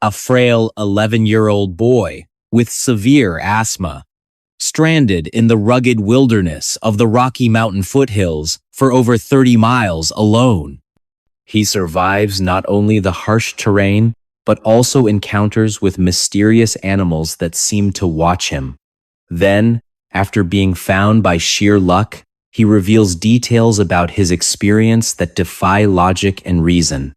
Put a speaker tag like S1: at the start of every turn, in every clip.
S1: a frail 11-year-old boy with severe asthma, stranded in the rugged wilderness of the Rocky Mountain foothills for over 30 miles alone. He survives not only the harsh terrain, but also encounters with mysterious animals that seem to watch him. Then, after being found by sheer luck, he reveals details about his experience that defy logic and reason.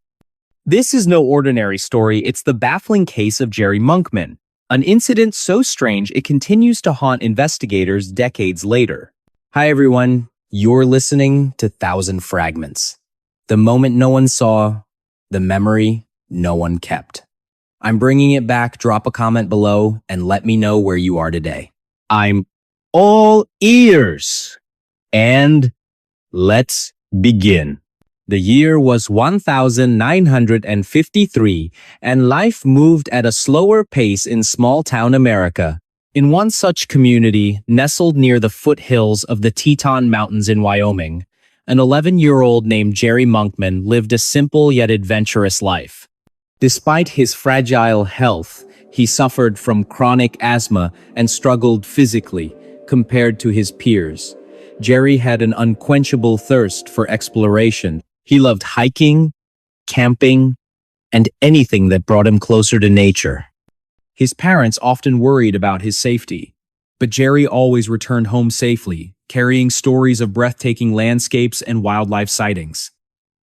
S1: This is no ordinary story, it's the baffling case of Jerry Monkman, an incident so strange it continues to haunt investigators decades later. Hi everyone, you're listening to Thousand Fragments. The moment no one saw, the memory no one kept. I'm bringing it back, drop a comment below, and let me know where you are today. I'm all ears. And let's begin. The year was 1953, and life moved at a slower pace in small-town America. In one such community, nestled near the foothills of the Teton Mountains in Wyoming, an 11-year-old named Jerry Monkman lived a simple yet adventurous life. Despite his fragile health, he suffered from chronic asthma and struggled physically compared to his peers. Jerry had an unquenchable thirst for exploration. He loved hiking, camping, and anything that brought him closer to nature. His parents often worried about his safety, but Jerry always returned home safely, carrying stories of breathtaking landscapes and wildlife sightings.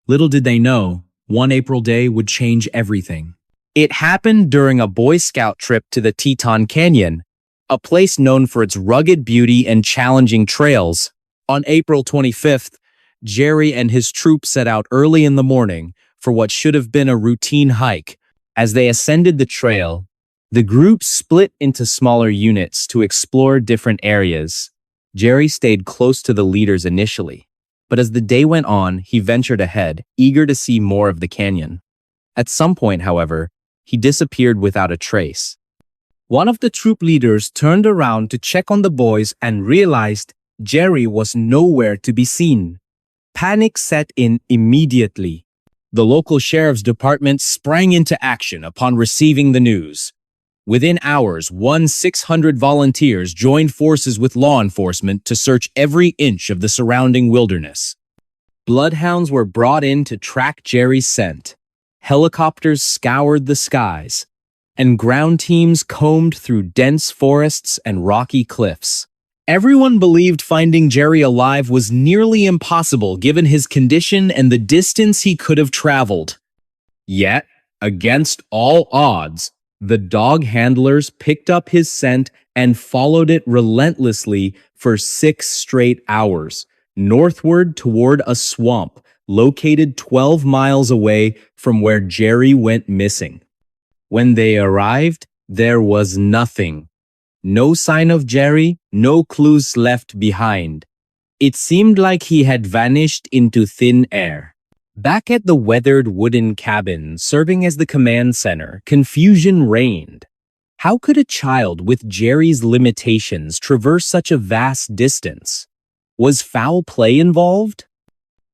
S1: Little did they know, one April day would change everything. It happened during a Boy Scout trip to the Teton Canyon, a place known for its rugged beauty and challenging trails. On April 25th, Jerry and his troop set out early in the morning for what should have been a routine hike. As they ascended the trail, the group split into smaller units to explore different areas. Jerry stayed close to the leaders initially, but as the day went on, he ventured ahead, eager to see more of the canyon. At some point, however, he disappeared without a trace. One of the troop leaders turned around to check on the boys and realized Jerry was nowhere to be seen. Panic set in immediately. The local sheriff's department sprang into action upon receiving the news. Within hours, 600 volunteers joined forces with law enforcement to search every inch of the surrounding wilderness. Bloodhounds were brought in to track Jerry's scent. Helicopters scoured the skies, and ground teams combed through dense forests and rocky cliffs. Everyone believed finding Jerry alive was nearly impossible given his condition and the distance he could have traveled. Yet, against all odds, the dog handlers picked up his scent and followed it relentlessly for 6 straight hours, northward toward a swamp located 12 miles away from where Jerry went missing. When they arrived, there was nothing. No sign of Jerry, no clues left behind. It seemed like he had vanished into thin air. Back at the weathered wooden cabin serving as the command center, confusion reigned. How could a child with Jerry's limitations traverse such a vast distance? Was foul play involved?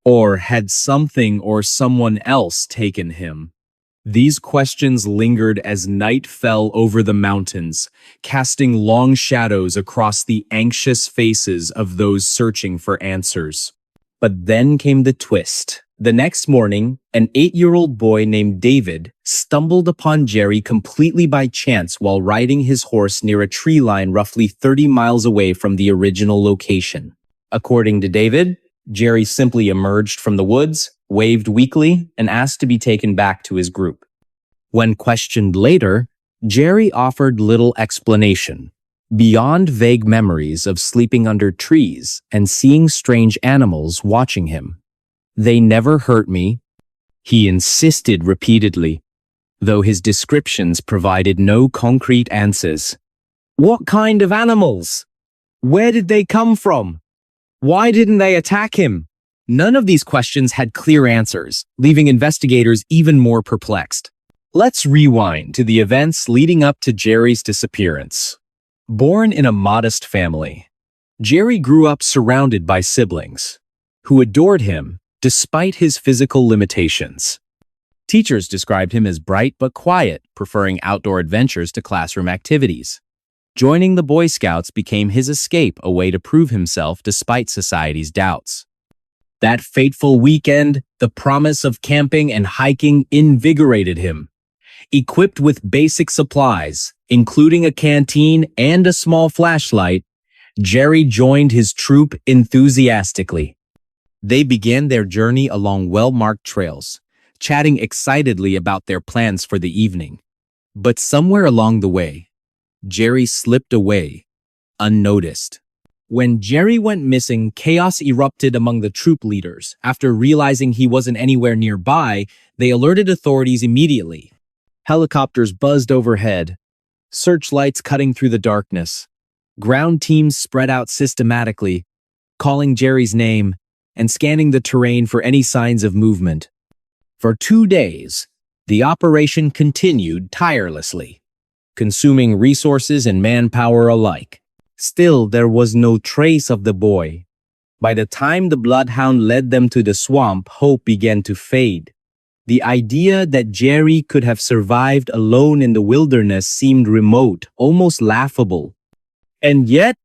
S1: Or had something or someone else taken him? These questions lingered as night fell over the mountains, casting long shadows across the anxious faces of those searching for answers. But then came the twist. The next morning, an 8-year-old boy named David stumbled upon Jerry completely by chance while riding his horse near a tree line roughly 30 miles away from the original location. According to David, Jerry simply emerged from the woods, waved weakly, and asked to be taken back to his group. When questioned later, Jerry offered little explanation, beyond vague memories of sleeping under trees and seeing strange animals watching him. "They never hurt me," he insisted repeatedly, though his descriptions provided no concrete answers. What kind of animals? Where did they come from? Why didn't they attack him? None of these questions had clear answers, leaving investigators even more perplexed. Let's rewind to the events leading up to Jerry's disappearance. Born in a modest family, Jerry grew up surrounded by siblings who adored him despite his physical limitations. Teachers described him as bright but quiet, preferring outdoor adventures to classroom activities. Joining the Boy Scouts became his escape, a way to prove himself despite society's doubts. That fateful weekend, the promise of camping and hiking invigorated him. Equipped with basic supplies, including a canteen and a small flashlight, Jerry joined his troop enthusiastically. They began their journey along well-marked trails, chatting excitedly about their plans for the evening. But somewhere along the way, Jerry slipped away, unnoticed. When Jerry went missing, chaos erupted among the troop leaders. After realizing he wasn't anywhere nearby, they alerted authorities immediately. Helicopters buzzed overhead, searchlights cutting through the darkness. Ground teams spread out systematically, calling Jerry's name and scanning the terrain for any signs of movement. For 2 days, the operation continued tirelessly, consuming resources and manpower alike. Still, there was no trace of the boy. By the time the bloodhound led them to the swamp, hope began to fade. The idea that Jerry could have survived alone in the wilderness seemed remote, almost laughable. And yet,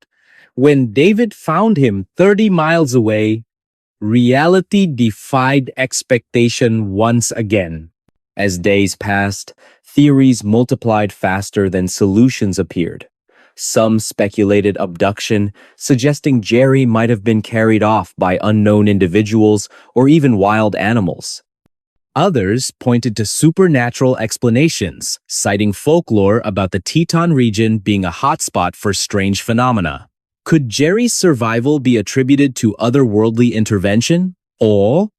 S1: when David found him 30 miles away, reality defied expectation once again. As days passed, theories multiplied faster than solutions appeared. Some speculated abduction, suggesting Jerry might have been carried off by unknown individuals or even wild animals. Others pointed to supernatural explanations, citing folklore about the Teton region being a hotspot for strange phenomena. Could Jerry's survival be attributed to otherworldly intervention? Or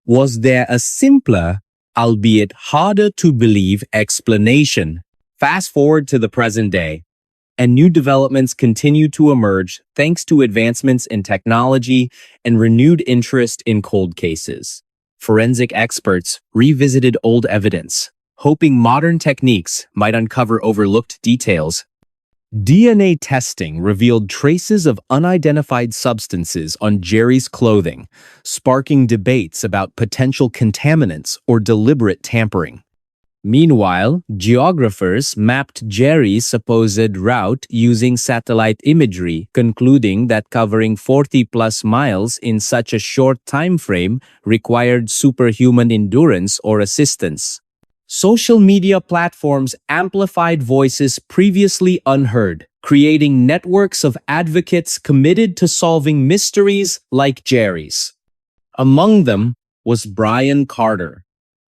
S1: was there a simpler, albeit harder to believe, explanation? Fast forward to the present day, and new developments continue to emerge thanks to advancements in technology and renewed interest in cold cases. Forensic experts revisited old evidence, hoping modern techniques might uncover overlooked details. DNA testing revealed traces of unidentified substances on Jerry's clothing, sparking debates about potential contaminants or deliberate tampering. Meanwhile, geographers mapped Jerry's supposed route using satellite imagery, concluding that covering 40-plus miles in such a short time frame required superhuman endurance or assistance. Social media platforms amplified voices previously unheard, creating networks of advocates committed to solving mysteries like Jerry's. Among them was Brian Carter,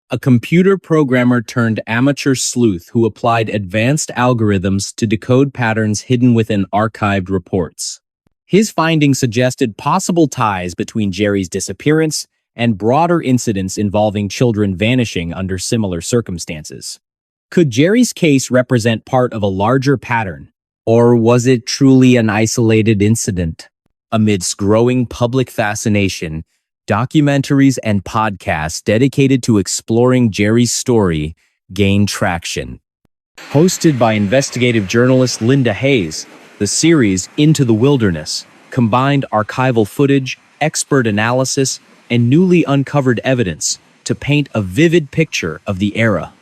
S1: a computer programmer turned amateur sleuth who applied advanced algorithms to decode patterns hidden within archived reports. His findings suggested possible ties between Jerry's disappearance and broader incidents involving children vanishing under similar circumstances. Could Jerry's case represent part of a larger pattern, or was it truly an isolated incident? Amidst growing public fascination, documentaries and podcasts dedicated to exploring Jerry's story gained traction. Hosted by investigative journalist Linda Hayes, the series Into the Wilderness combined archival footage, expert analysis, and newly uncovered evidence to paint a vivid picture of the era.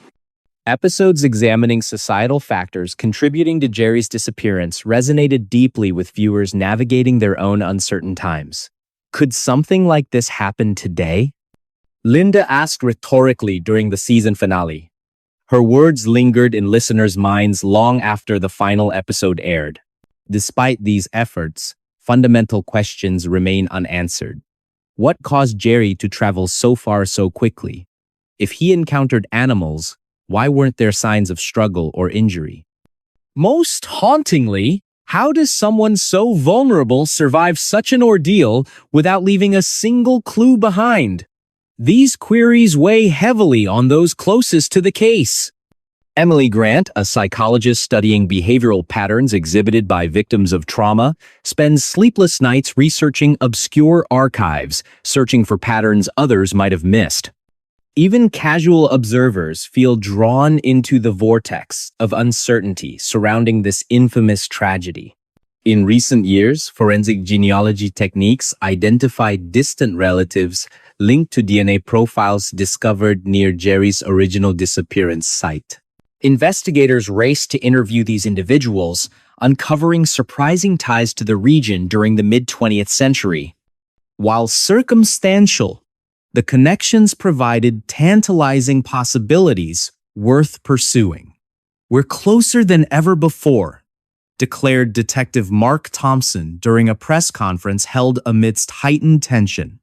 S1: Episodes examining societal factors contributing to Jerry's disappearance resonated deeply with viewers navigating their own uncertain times. Could something like this happen today? Linda asked rhetorically during the season finale. Her words lingered in listeners' minds long after the final episode aired. Despite these efforts, fundamental questions remain unanswered. What caused Jerry to travel so far so quickly? If he encountered animals, why weren't there signs of struggle or injury? Most hauntingly, how does someone so vulnerable survive such an ordeal without leaving a single clue behind? These queries weigh heavily on those closest to the case. Emily Grant, a psychologist studying behavioral patterns exhibited by victims of trauma, spends sleepless nights researching obscure archives, searching for patterns others might have missed. Even casual observers feel drawn into the vortex of uncertainty surrounding this infamous tragedy. In recent years, forensic genealogy techniques identify distant relatives linked to DNA profiles discovered near Jerry's original disappearance site. Investigators raced to interview these individuals, uncovering surprising ties to the region during the mid-20th century. While circumstantial, the connections provided tantalizing possibilities worth pursuing. "We're closer than ever before," declared Detective Mark Thompson during a press conference held amidst heightened tension.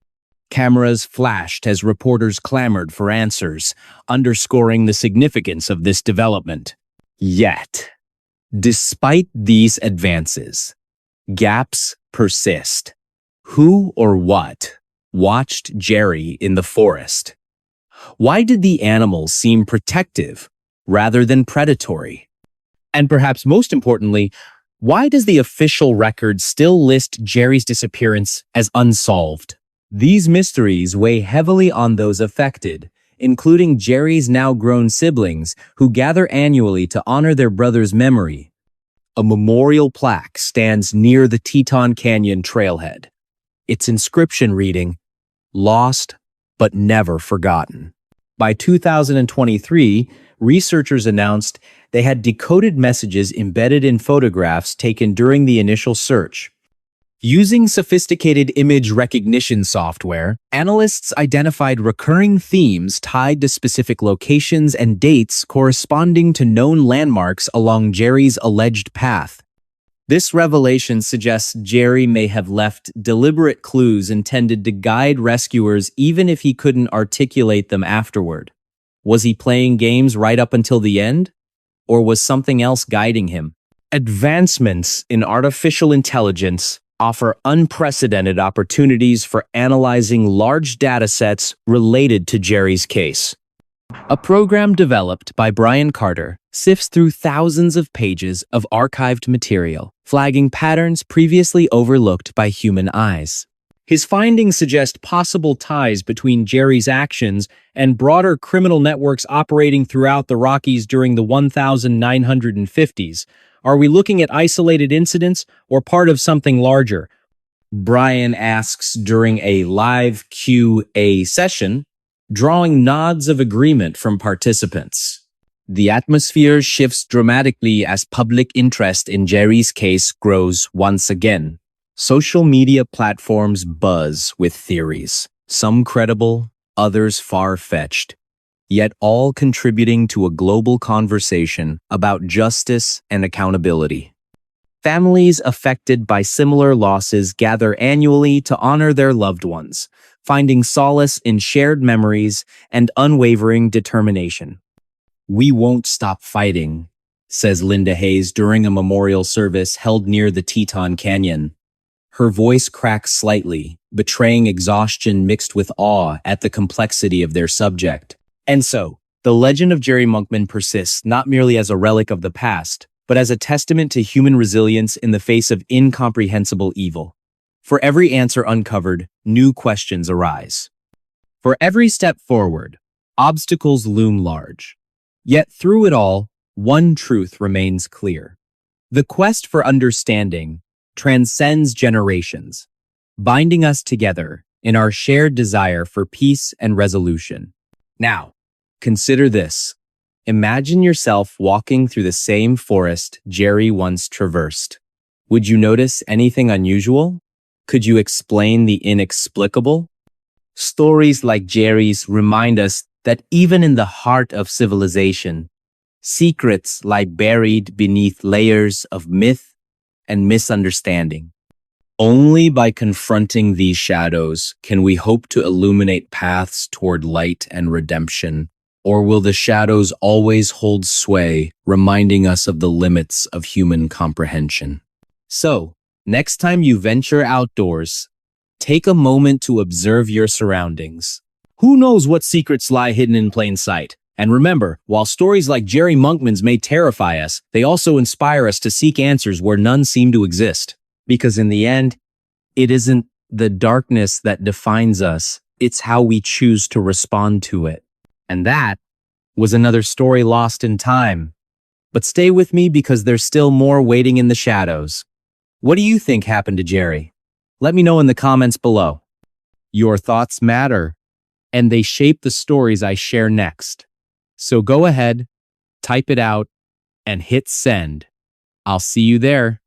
S1: Cameras flashed as reporters clamored for answers, underscoring the significance of this development. Yet, despite these advances, gaps persist. Who or what watched Jerry in the forest? Why did the animals seem protective rather than predatory? And perhaps most importantly, why does the official record still list Jerry's disappearance as unsolved? These mysteries weigh heavily on those affected, including Jerry's now grown siblings who gather annually to honor their brother's memory. A memorial plaque stands near the Teton Canyon trailhead, its inscription reading, "Lost but never forgotten." By 2023, researchers announced they had decoded messages embedded in photographs taken during the initial search. Using sophisticated image recognition software, analysts identified recurring themes tied to specific locations and dates corresponding to known landmarks along Jerry's alleged path. This revelation suggests Jerry may have left deliberate clues intended to guide rescuers even if he couldn't articulate them afterward. Was he playing games right up until the end? Or was something else guiding him? Advancements in artificial intelligence offer unprecedented opportunities for analyzing large datasets related to Jerry's case. A program developed by Brian Carter sifts through thousands of pages of archived material, flagging patterns previously overlooked by human eyes. His findings suggest possible ties between Jerry's actions and broader criminal networks operating throughout the Rockies during the 1950s. Are we looking at isolated incidents or part of something larger? Brian asks during a live Q&A session, drawing nods of agreement from participants. The atmosphere shifts dramatically as public interest in Jerry's case grows once again. Social media platforms buzz with theories, some credible, others far-fetched, yet all contributing to a global conversation about justice and accountability. Families affected by similar losses gather annually to honor their loved ones, finding solace in shared memories and unwavering determination. "We won't stop fighting," says Linda Hayes during a memorial service held near the Teton Canyon. Her voice cracks slightly, betraying exhaustion mixed with awe at the complexity of their subject. And so, the legend of Jerry Monkman persists not merely as a relic of the past, but as a testament to human resilience in the face of incomprehensible evil. For every answer uncovered, new questions arise. For every step forward, obstacles loom large. Yet through it all, one truth remains clear. The quest for understanding transcends generations, binding us together in our shared desire for peace and resolution. Now, consider this. Imagine yourself walking through the same forest Jerry once traversed. Would you notice anything unusual? Could you explain the inexplicable? Stories like Jerry's remind us that even in the heart of civilization, secrets lie buried beneath layers of myth and misunderstanding. Only by confronting these shadows can we hope to illuminate paths toward light and redemption. Or will the shadows always hold sway, reminding us of the limits of human comprehension? So, next time you venture outdoors, take a moment to observe your surroundings. Who knows what secrets lie hidden in plain sight? And remember, while stories like Jerry Monkman's may terrify us, they also inspire us to seek answers where none seem to exist. Because in the end, it isn't the darkness that defines us, it's how we choose to respond to it. And that was another story lost in time. But stay with me because there's still more waiting in the shadows. What do you think happened to Jerry? Let me know in the comments below. Your thoughts matter. and they shape the stories I share next. So go ahead, type it out, and hit send. I'll see you there.